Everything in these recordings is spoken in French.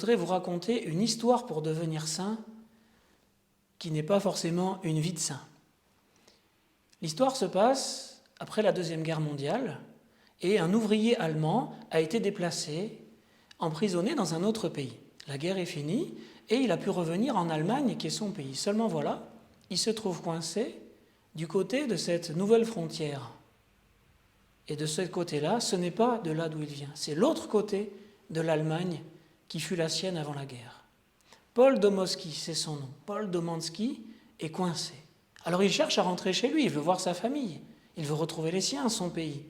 voudrais vous raconter une histoire pour devenir saint qui n'est pas forcément une vie de saint. L'histoire se passe après la Deuxième Guerre mondiale et un ouvrier allemand a été déplacé, emprisonné dans un autre pays. La guerre est finie et il a pu revenir en Allemagne qui est son pays. Seulement voilà, il se trouve coincé du côté de cette nouvelle frontière. Et de ce côté-là, ce n'est pas de là d'où il vient, c'est l'autre côté de l'Allemagne qui fut la sienne avant la guerre. Paul Domowski, c'est son nom. Paul Domanski est coincé. Alors il cherche à rentrer chez lui, il veut voir sa famille, il veut retrouver les siens, son pays.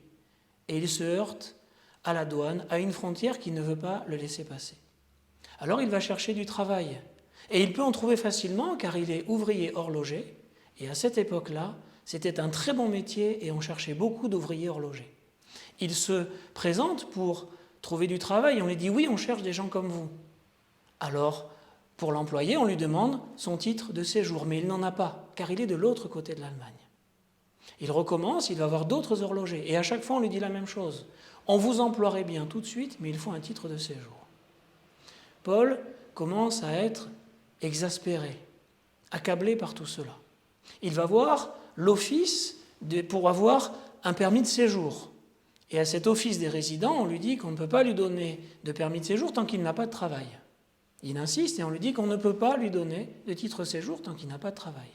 Et il se heurte à la douane, à une frontière qui ne veut pas le laisser passer. Alors il va chercher du travail. Et il peut en trouver facilement car il est ouvrier horloger. Et à cette époque-là, c'était un très bon métier et on cherchait beaucoup d'ouvriers horlogers. Il se présente pour trouver du travail. On lui dit « Oui, on cherche des gens comme vous ». Alors, pour l'employer, on lui demande son titre de séjour. Mais il n'en a pas, car il est de l'autre côté de l'Allemagne. Il recommence, il va voir d'autres horlogers. Et à chaque fois, on lui dit la même chose. On vous emploierait bien tout de suite, mais il faut un titre de séjour. Paul commence à être exaspéré, accablé par tout cela. Il va voir l'office pour avoir un permis de séjour. Et à cet office des résidents, on lui dit qu'on ne peut pas lui donner de permis de séjour tant qu'il n'a pas de travail. Il insiste et on lui dit qu'on ne peut pas lui donner de titre de séjour tant qu'il n'a pas de travail.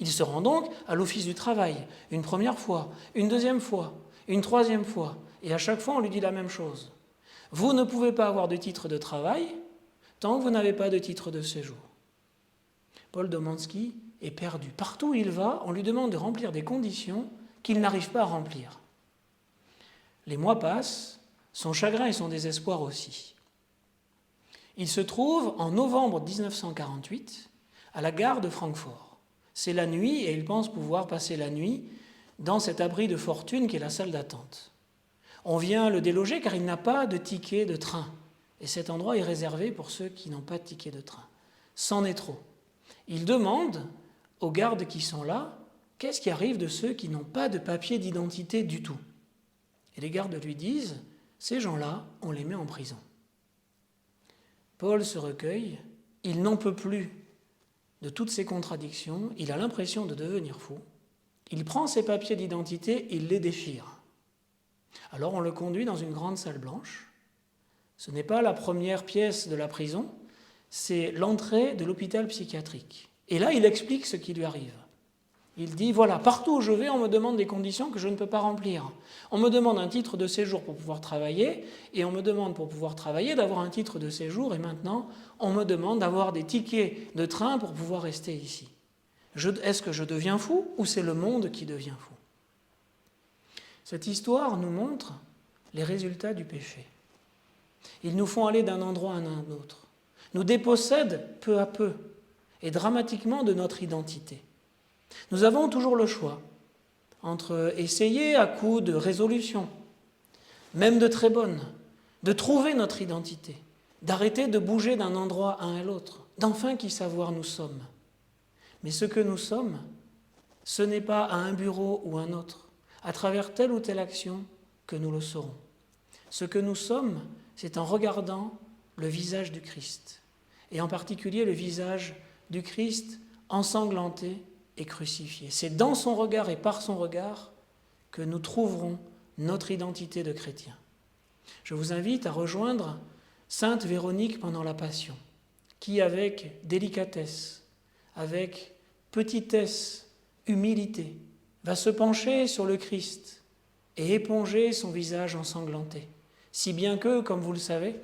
Il se rend donc à l'office du travail, une première fois, une deuxième fois, une troisième fois. Et à chaque fois, on lui dit la même chose. Vous ne pouvez pas avoir de titre de travail tant que vous n'avez pas de titre de séjour. Paul Domanski est perdu. Partout où il va, on lui demande de remplir des conditions qu'il n'arrive pas à remplir. Les mois passent, son chagrin et son désespoir aussi. Il se trouve en novembre 1948 à la gare de Francfort. C'est la nuit et il pense pouvoir passer la nuit dans cet abri de fortune qui est la salle d'attente. On vient le déloger car il n'a pas de ticket de train. Et cet endroit est réservé pour ceux qui n'ont pas de ticket de train. C'en est trop. Il demande aux gardes qui sont là, qu'est-ce qui arrive de ceux qui n'ont pas de papier d'identité du tout? Et les gardes lui disent, ces gens-là, on les met en prison. Paul se recueille, il n'en peut plus de toutes ces contradictions, il a l'impression de devenir fou. Il prend ses papiers d'identité, il les déchire. Alors on le conduit dans une grande salle blanche. Ce n'est pas la première pièce de la prison, c'est l'entrée de l'hôpital psychiatrique. Et là, il explique ce qui lui arrive. Il dit, voilà, partout où je vais, on me demande des conditions que je ne peux pas remplir. On me demande un titre de séjour pour pouvoir travailler, et on me demande pour pouvoir travailler d'avoir un titre de séjour, et maintenant, on me demande d'avoir des tickets de train pour pouvoir rester ici. Est-ce que je deviens fou, ou c'est le monde qui devient fou? Cette histoire nous montre les résultats du péché. Ils nous font aller d'un endroit à un autre, nous dépossèdent peu à peu, et dramatiquement de notre identité. Nous avons toujours le choix entre essayer à coup de résolution, même de très bonnes, de trouver notre identité, d'arrêter de bouger d'un endroit à l'autre, d'enfin qui savoir nous sommes. Mais ce que nous sommes, ce n'est pas à un bureau ou un autre, à travers telle ou telle action que nous le saurons. Ce que nous sommes, c'est en regardant le visage du Christ, et en particulier le visage du Christ ensanglanté et crucifié. C'est dans son regard et par son regard que nous trouverons notre identité de chrétien. Je vous invite à rejoindre Sainte Véronique pendant la Passion, qui avec délicatesse, avec petitesse, humilité, va se pencher sur le Christ et éponger son visage ensanglanté, si bien que, comme vous le savez,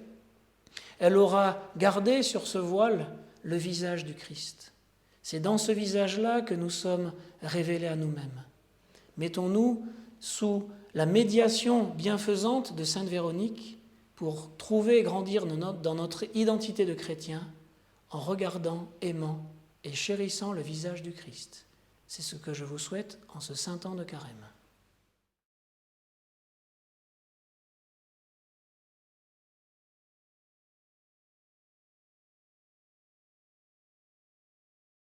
elle aura gardé sur ce voile le visage du Christ. C'est dans ce visage-là que nous sommes révélés à nous-mêmes. Mettons-nous sous la médiation bienfaisante de Sainte Véronique pour trouver et grandir dans notre identité de chrétien en regardant, aimant et chérissant le visage du Christ. C'est ce que je vous souhaite en ce saint temps de Carême.